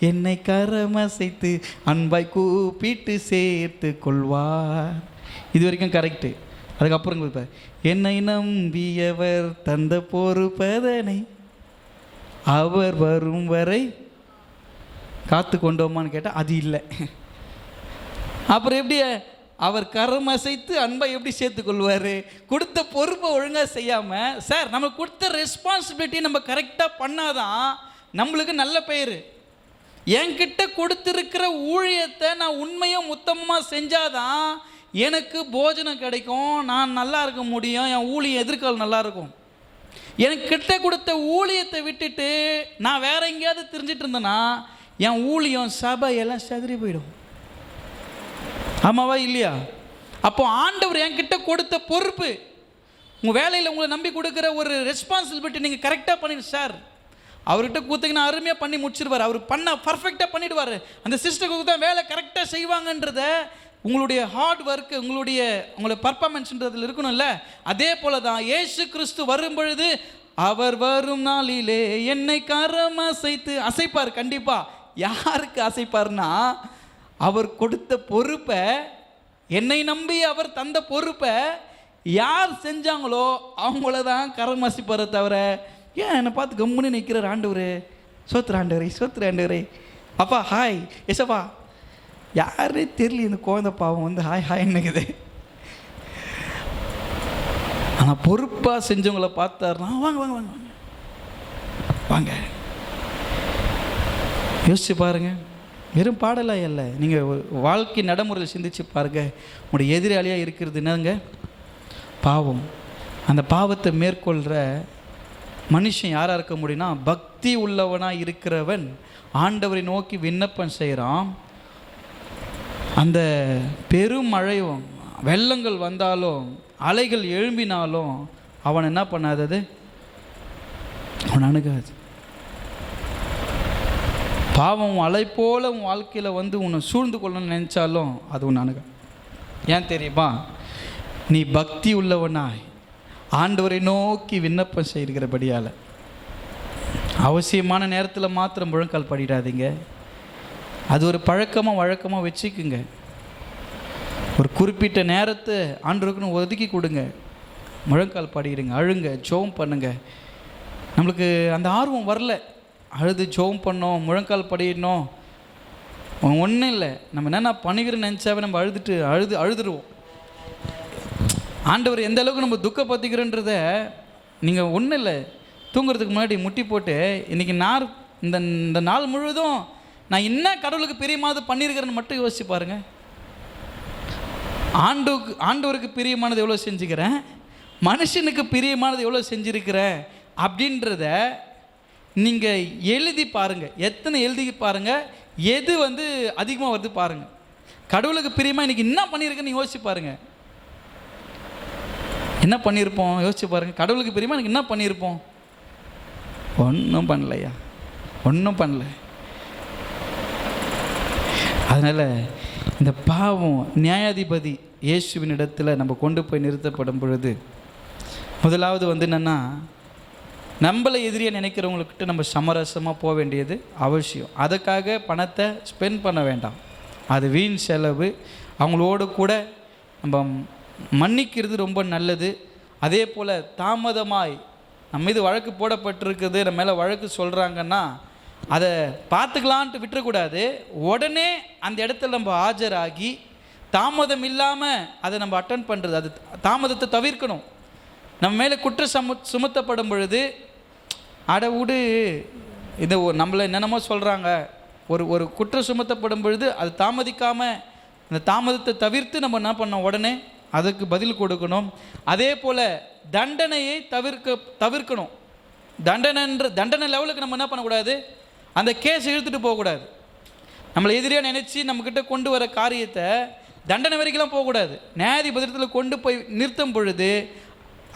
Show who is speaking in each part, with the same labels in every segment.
Speaker 1: என்னை கரமசைத்து அன்பாய் கூப்பிட்டு சேர்த்து கொள்வார். இது வரைக்கும் கரெக்டு. அதுக்கப்புறம் கொடுப்பார், என்னை நம்பியவர் தந்த பொறுப்பதனை அவர் வரும் வரை காத்து கொண்டோமான்னு கேட்டால் அது இல்லை. அப்புறம் எப்படி அவர் கரமசைத்து அன்பை எப்படி சேர்த்துக்கொள்வார்? கொடுத்த பொறுப்பை ஒழுங்காக செய்யாமல், சார் நம்ம கொடுத்த ரெஸ்பான்சிபிலிட்டி நம்ம கரெக்டாக பண்ணாதான் நம்மளுக்கு நல்ல பெயர். என்கிட்ட கொடுத்துருக்கிற ஊழியத்தை நான் உண்மையாக மொத்தமாக செஞ்சாதான் எனக்கு போஜனம் கிடைக்கும், நான் நல்லா இருக்க முடியும், என் ஊழியம் எதிர்காலம் நல்லா இருக்கும். எனக்கு கிட்ட கொடுத்த ஊழியத்தை விட்டுட்டு நான் வேற எங்கேயாவது தெரிஞ்சிட்டு இருந்தேன்னா என் ஊழியம் சபை எல்லாம் செதறி போயிடும். ஆமாவா இல்லையா? அப்போ ஆண்டவர் என்கிட்ட கொடுத்த பொறுப்பு, உங்கள் வேலையில் உங்களை நம்பி கொடுக்குற ஒரு ரெஸ்பான்சிபிலிட்டி நீங்கள் கரெக்டாக பண்ணிடு சார். அவர்கிட்ட கூத்துக்குன்னா அருமையாக பண்ணி முடிச்சிருவார். அவர் பண்ண பர்ஃபெக்டாக பண்ணிவிடுவார். அந்த சிஸ்டருக்கு தான் வேலை கரெக்டாக செய்வாங்கன்றத உங்களுடைய ஹார்ட் ஒர்க்கு, உங்களுடைய பர்ஃபார்மன்ஸ்ன்றதில் இருக்கணும்ல. அதே போல தான் இயேசு கிறிஸ்து வரும் பொழுது அவர் வரும் நாளிலே என்னை கரம் அசைப்பார். கண்டிப்பாக யாருக்கு அசைப்பார்னா, அவர் கொடுத்த பொறுப்பை, என்னை நம்பி அவர் தந்த பொறுப்பை யார் செஞ்சாங்களோ அவங்கள தான் கரம் அசைப்பாரை தவிர, ஏன் என்னை பார்த்து கம்முன்னு நிற்கிறார் ஆண்டவரே, சோத்துற ஆண்டவரே, சோத்துற ஆண்டவரே, அப்பா ஹாய் எசப்பா, யாரே தெரியல இந்த குழந்தை பாவம் வந்து ஹாய் ஹாய் என்னக்குது. ஆனால் பொறுப்பாக செஞ்சவங்கள பார்த்தாருனா வாங்க வாங்க வாங்க வாங்க. யோசிச்சு பாருங்க, வெறும் பாடலாக இல்லை, நீங்கள் வாழ்க்கை நடைமுறையில் சிந்திச்சு பாருங்கள். உங்களுடைய எதிராளியாக இருக்கிறது என்னங்க? பாவம். அந்த பாவத்தை மேற்கொள்கிற மனுஷன் யாராக இருக்க முடியும்னா, பக்தி உள்ளவனாக இருக்கிறவன் ஆண்டவரை நோக்கி விண்ணப்பம் செய்கிறான். அந்த பெரும் மழையும் வெள்ளங்கள் வந்தாலும் அலைகள் எழும்பினாலும் அவன் என்ன பண்ணாதது, அவன் அணுகாது. பாவம் அலை போல உன் வாழ்க்கையில் வந்து உன்னை சூழ்ந்து கொள்ளணும்னு நினச்சாலும் அது உன்னை அணுக. ஏன் தெரியுமா? நீ பக்தி உள்ளவனாய் ஆண்டவரை நோக்கி விண்ணப்பம் செய்கிறபடியால். அவசியமான நேரத்தில் மாத்திரம் முழங்கால் படிடாதீங்க. அது ஒரு பழக்கமாக வழக்கமாக வச்சுக்குங்க. ஒரு குறிப்பிட்ட நேரத்தை ஆண்டவருக்குன்னு ஒதுக்கி கொடுங்க. முழங்கால் படிடுங்க, அழுங்க, ஜெபம் பண்ணுங்க. நம்மளுக்கு அந்த ஆர்வம் வரல, அழுது ஜெபம் பண்ணோம், முழங்கால் படிடணும், ஒன்றும் இல்லை. நம்ம என்னென்ன பண்ணிக்கிறேன்னு நினச்சாவே நம்ம அழுதுருவோம். ஆண்டவர் எந்த அளவுக்கு நம்ம துக்கப்படுத்திக்கிறோன்றத நீங்கள் ஒன்றும் இல்லை, தூங்குறதுக்கு முன்னாடி முட்டி போட்டு இன்றைக்கி இந்த நாள் முழுவதும் நான் என்ன கடவுளுக்கு பிரியமானது பண்ணியிருக்கிறேன்னு மட்டும் யோசிச்சு பாருங்கள். ஆண்டவருக்கு பிரியமானது எவ்வளோ செஞ்சுக்கிறேன், மனுஷனுக்கு பிரியமானது எவ்வளோ செஞ்சுருக்கிறேன் அப்படின்றத நீங்கள் எழுதி பாருங்கள். எத்தனை எழுதி பாருங்கள், எது வந்து அதிகமாக வருது பாருங்கள். கடவுளுக்கு பிரியமாக இன்றைக்கி என்ன பண்ணியிருக்கேன்னு யோசிச்சு பாருங்கள். என்ன பண்ணியிருப்போம் யோசிச்சு பாருங்கள். கடவுளுக்கு பிரியமாக எனக்கு என்ன பண்ணியிருப்போம்? ஒன்றும் பண்ணலையா, ஒன்றும் பண்ணல. அதனால் இந்த பாவம் நியாயாதிபதி இயேசுவின் இடத்துல நம்ம கொண்டு போய் நிறுத்தப்படும் பொழுது, முதலாவது வந்து என்னென்னா, நம்மளை எதிரியாக நினைக்கிறவங்கக்கிட்ட நம்ம சமரசமாக போக வேண்டியது அவசியம். அதுக்காக பணத்தை ஸ்பெண்ட் பண்ண வேண்டாம், அது வீண் செலவு. அவங்களோடு கூட நம்ம மன்னிக்கிறது ரொம்ப நல்லது. அதே போல் தாமதமாய் நம்ம மீது வழக்கு போடப்பட்டிருக்குது, நம்ம மேலே வழக்கு சொல்கிறாங்கன்னா அதை பார்த்துக்கலான்ட்டு விட்டுறக்கூடாது. உடனே அந்த இடத்துல நம்ம ஆஜராகி தாமதம் இல்லாமல் அதை நம்ம அட்டன் பண்ணுறது, அது தாமதத்தை தவிர்க்கணும். நம்ம மேலே குற்றம் சுமத்தப்படும் பொழுது அடவுடு இது நம்மளை என்னென்னமோ சொல்கிறாங்க, ஒரு குற்றம் சுமத்தப்படும் பொழுது அது தாமதிக்காமல் அந்த தாமதத்தை தவிர்த்து நம்ம என்ன பண்ணோம், உடனே அதுக்கு பதில் கொடுக்கணும். அதே போல் தண்டனையை தவிர்க்கணும். தண்டனை லெவலுக்கு நம்ம என்ன பண்ணக்கூடாது, அந்த கேஸ் இழுத்துட்டு போகக்கூடாது. நம்மளை எதிரியாக நினச்சி நம்மக்கிட்ட கொண்டு வர காரியத்தை தண்டனை வரைக்கும் போகக்கூடாது. நியாயாதிபதியத்தில் கொண்டு போய் நிறுத்தும் பொழுது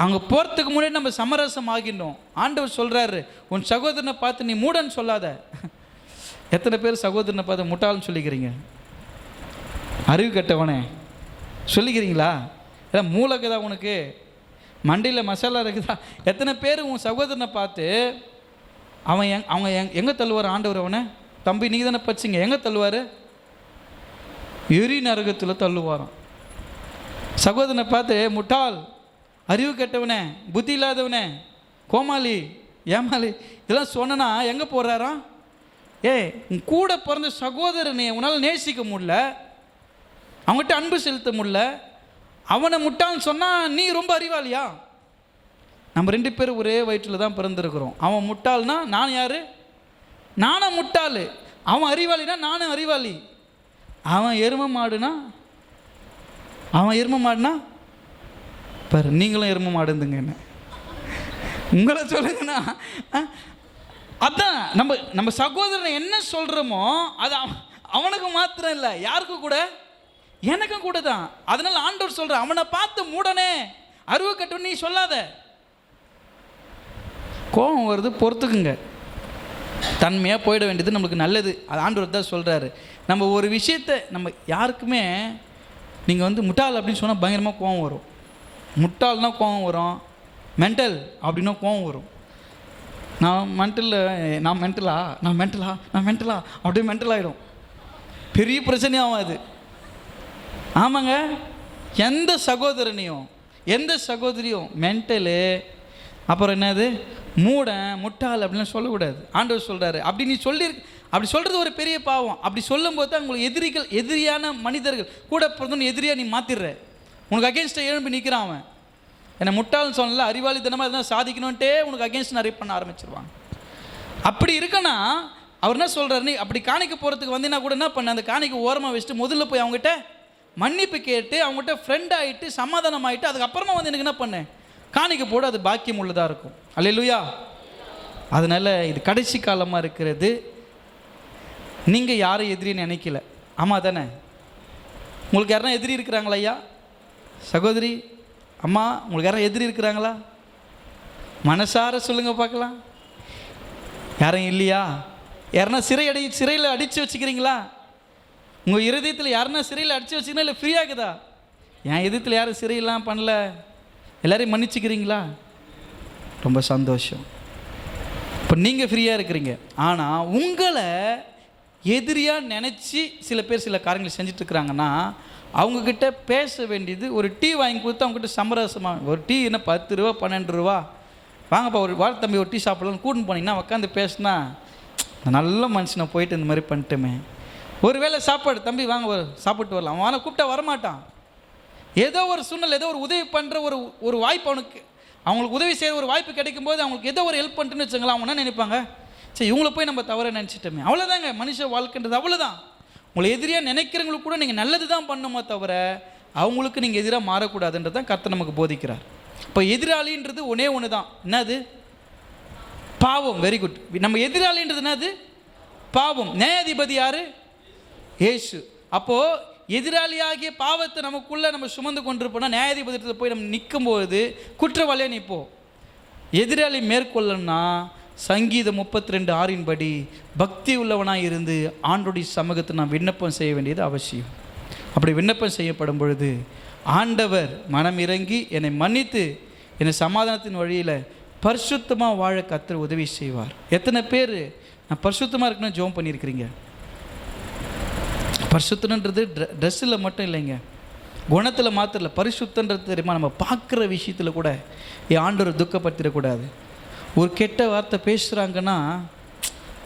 Speaker 1: அங்கே போகிறதுக்கு முன்னாடி நம்ம சமரசம் ஆகிட்டோம். ஆண்டவர் சொல்கிறாரு, உன் சகோதரனை பார்த்து நீ மூடன்னு சொல்லாத. எத்தனை பேர் சகோதரனை பார்த்து முட்டாள்னு சொல்லிக்கிறீங்க? அறிவு கட்டவனே சொல்லிக்கிறீங்களா? ஏதாவது மூளைக்குதா உனக்கு, மண்டியில் மசாலா இருக்குதா? எத்தனை பேர் உன் சகோதரனை பார்த்து அவங்க எங்கே தள்ளுவார் ஆண்டவர்? அவனை தம்பி நீங்கள் தானே பச்சிங்க, எங்கே தள்ளுவார்? எரி நரகத்தில் தள்ளுவாராம். சகோதரனை பார்த்து முட்டாள், அறிவு கெட்டவனே, புத்தி இல்லாதவனே, கோமாளி, ஏமாளி இதெல்லாம் சொன்னா எங்கே போடுறாராம்? உன் கூட பிறந்த சகோதரனை உன்னால் நேசிக்க முடியல, அவங்ககிட்ட அன்பு செலுத்த முடியல, அவனை முட்டாள்னு சொன்னால் நீ ரொம்ப அறிவாளியா? நம்ம 2 பேரும் ஒரே வயிற்றில் தான் பிறந்திருக்கிறோம். அவன் முட்டாள்னா நான் யார்? நானும் முட்டாள். அவன் அறிவாளினா நானும் அறிவாளி. அவன் எருமை மாடுனா பாரு, நீங்களும் எருமை மாடுந்துங்க. என்ன உங்களை சொல்லுங்கண்ணா, அதான் நம்ம சகோதரன் என்ன சொல்கிறோமோ அது அவனுக்கு மாத்திரம் இல்லை, யாருக்கும் கூட, எனக்கும் கூட தான். அதனால் ஆண்டவர் சொல்கிற, அவனை பார்த்து மூடனே, அறிவு கட்டணும் நீ சொல்லாத. கோபம் வருது, பொறுத்துக்குங்க. தன்மையாக போயிட வேண்டியது நம்மளுக்கு நல்லது. அது ஆண்டவர் தான் சொல்கிறாரு. நம்ம ஒரு விஷயத்தை நம்ம யாருக்குமே நீங்கள் முட்டாள் அப்படின்னு சொன்னால் பயங்கரமாக கோபம் வரும். முட்டாள்னா கோபம் வரும், மென்டல் அப்படின்னா கோபம் வரும். நான் மென்டலா அப்படியே மென்டல் ஆகிடும், பெரிய பிரச்சனையாகும் அது. ஆமாங்க, எந்த சகோதரனையும் எந்த சகோதரியும் மென்டலு அப்புறம் என்னது முட்டாள் அப்படின்லாம் சொல்லக்கூடாது. ஆண்டவர் சொல்கிறாரு. அப்படி நீ அப்படி சொல்கிறது ஒரு பெரிய பாவம். அப்படி சொல்லும்போது தான் உங்களுக்கு எதிரியான மனிதர்கள் கூட பிறந்தவன் எதிரியாக நீ மாற்றிடுற. உனக்கு அகேன்ஸ்டாக எழும்பி நிற்கிறான். அவன் என்னை முட்டாள்னு சொன்னல, அறிவாளித்தனமாக எதனா சாதிக்கணுன்ட்டே உனக்கு அகேன்ஸ்ட் நிறைய பண்ண ஆரம்பிச்சிருவாங்க. அப்படி இருக்கனா அவர் என்ன சொல்கிறார், நீ அப்படி காணிக்க போகிறதுக்கு வந்தீங்கன்னா கூட என்ன பண்ண, அந்த காணிக்க ஓரமாக வச்சுட்டு முதல்ல போய் அவங்ககிட்ட மன்னிப்பு கேட்டு அவங்ககிட்ட ஃப்ரெண்ட் ஆகிட்டு சமாதானம் ஆகிட்டு அதுக்கப்புறமா எனக்கு என்ன பண்ணேன், காணிக்க போட. அது பாக்கியம் உள்ளதாக இருக்கும். அல்லேலூயா. அதனால் இது கடைசி காலமாக இருக்கிறது. நீங்கள் யாரும் எதிரின்னு நினைக்கல. ஆமாம் தானே? உங்களுக்கு யாரும் எதிரி இருக்கிறாங்களா? ஐயா, சகோதரி, அம்மா, உங்களுக்கு யாரும் எதிரி இருக்கிறாங்களா? மனசார சொல்லுங்கள் பார்க்கலாம். யாரும் இல்லையா? யாருன்னா சிறையில் அடித்து வச்சுக்கிறீங்களா? உங்கள் இருதயத்தில் யாருன்னா சிறையில் அடித்து வச்சுக்கிறீங்களா? இல்லை ஃப்ரீயாகுதா? என் இதயத்தில் யாரும் சிறையெல்லாம் பண்ணல, எல்லாரையும் மன்னிச்சுக்கிறீங்களா? ரொம்ப சந்தோஷம். இப்போ நீங்கள் ஃப்ரீயாக இருக்கிறீங்க. ஆனால் உங்களை எதிரியாக நினச்சி சில பேர் சில காரியங்களை செஞ்சிட்ருக்குறாங்கன்னா அவங்கக்கிட்ட பேச வேண்டியது, ஒரு டீ வாங்கி கொடுத்து அவங்ககிட்ட சமரசமாக, ஒரு டீ என்ன 10 ரூபா 12 ரூபா, வாங்கப்பா ஒரு வார தம்பி ஒரு டீ சாப்பிடலான்னு கூட்டின்னு போனீங்கன்னா உட்காந்து பேசினா, நல்ல மனுஷனை போயிட்டு இந்த மாதிரி பண்ணிட்டோமே. ஒரு வேளை சாப்பாடு, தம்பி வாங்க சாப்பிட்டு வரலாம், அவனை கூப்பிட்டா வரமாட்டான். ஏதோ ஒரு சூழ்நிலை, ஏதோ ஒரு உதவி பண்ணுற ஒரு வாய்ப்பு அவங்களுக்கு உதவி செய்கிற ஒரு வாய்ப்பு கிடைக்கும் போது அவங்களுக்கு ஏதோ ஒரு ஹெல்ப் பண்ணிட்டுன்னு வச்சுங்களா, அவங்க என்ன நினைப்பாங்க, சரி இவங்கள போய் நம்ம தவற நினச்சிட்டோமே. அவ்வளோதாங்க மனுஷ வாழ்க்கைன்றது, அவ்வளோதான். உங்களை எதிரியாக நினைக்கிறவங்களுக்கு கூட நீங்கள் நல்லது தான் பண்ணுமோ தவிர அவங்களுக்கு நீங்கள் எதிராக மாறக்கூடாதுன்றது தான் கர்த்தர் நமக்கு போதிக்கிறார். இப்போ எதிராளின்றது ஒன்று தான். என்னது? பாவம். Very good. நம்ம எதிராளின்றது என்னது? பாவம். நியாயாதிபதி யாரு? இயேசு. அப்போது எதிராளியாகிய பாவத்தை நமக்குள்ளே நம்ம சுமந்து கொண்டிருப்போம்னா நியாயாதிபதியத்தில் போய் நம்ம நிற்கும்போது குற்றவாளியாக நிற்போம். எதிராளி மேற்கொள்ளணும்னா சங்கீதம் 32:6 படி பக்தி உள்ளவனாக இருந்து ஆண்டோடைய சமூகத்தை நான் விண்ணப்பம் செய்ய வேண்டியது அவசியம். அப்படி விண்ணப்பம் செய்யப்படும் பொழுது ஆண்டவர் மனம் இறங்கி என்னை மன்னித்து என்னை சமாதானத்தின் வழியில் பரிசுத்தமாக வாழ கர்த்தர் உதவி செய்வார். எத்தனை பேர் நான் பரிசுத்தமாக இருக்கணும்னு ஜெபம் பண்ணியிருக்கிறீங்க? பரிசுத்தன்றது ட்ரெஸ்ஸில் மட்டும் இல்லைங்க, குணத்தில் மாத்திரம் இல்லை. பரிசுத்தன்றது தெரியுமா, நம்ம பார்க்குற விஷயத்தில் கூட என் ஆண்டவர் துக்கப்படுத்திடக்கூடாது. ஒரு கெட்ட வார்த்தை பேசுகிறாங்கன்னா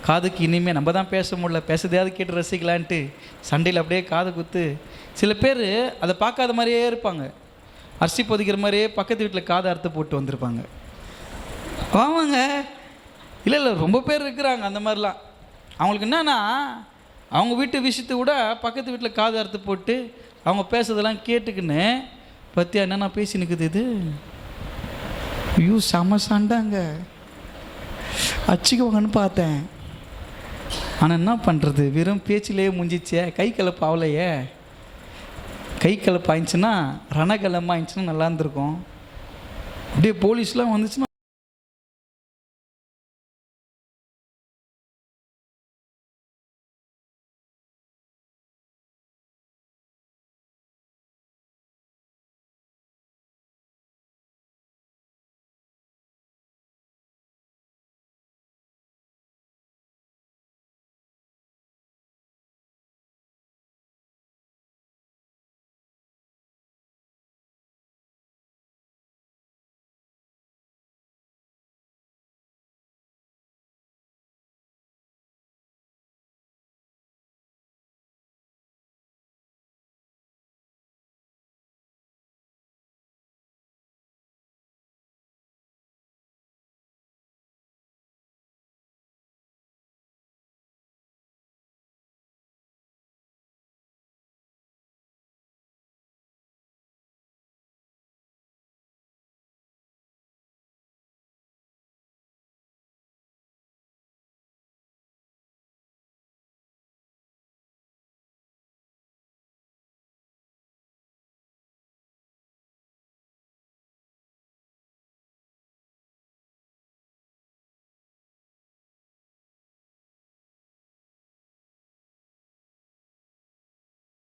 Speaker 1: காதுக்கு இனிமேல் நம்ம தான் பேச முடியல, பேசுறதையாவது கேட்டு ரசிக்கலான்ட்டு சண்டையில் அப்படியே காது குத்து. சில பேர் அதை பார்க்காத மாதிரியே இருப்பாங்க, அரிசி பொதிக்கிற மாதிரியே பக்கத்து வீட்டில் காதை அறுத்து போட்டு வந்திருப்பாங்க. ஆமாங்க, இல்லை ரொம்ப பேர் இருக்கிறாங்க அந்த மாதிரிலாம். அவங்களுக்கு என்னன்னா அவங்க வீட்டு விஷயத்தை கூட பக்கத்து வீட்டில் காது அறுத்து போட்டு அவங்க பேசுறதெல்லாம் கேட்டுக்கின்னு, பற்றியா என்னென்னா பேசி நிற்குது இது, ஐயோ செம சண்டாங்க, அச்சுக்குவாங்கன்னு பார்த்தேன். ஆனால் என்ன பண்ணுறது, வெறும் பேச்சிலேயே முடிஞ்சிச்சே, கை கலப்பு ஆகலையே. கை கலப்பு ஆயிடுச்சுன்னா ரணகலமாக ஆயிடுச்சுன்னா நல்லா இருந்திருக்கும். அப்படியே போலீஸ்லாம் வந்துச்சுன்னா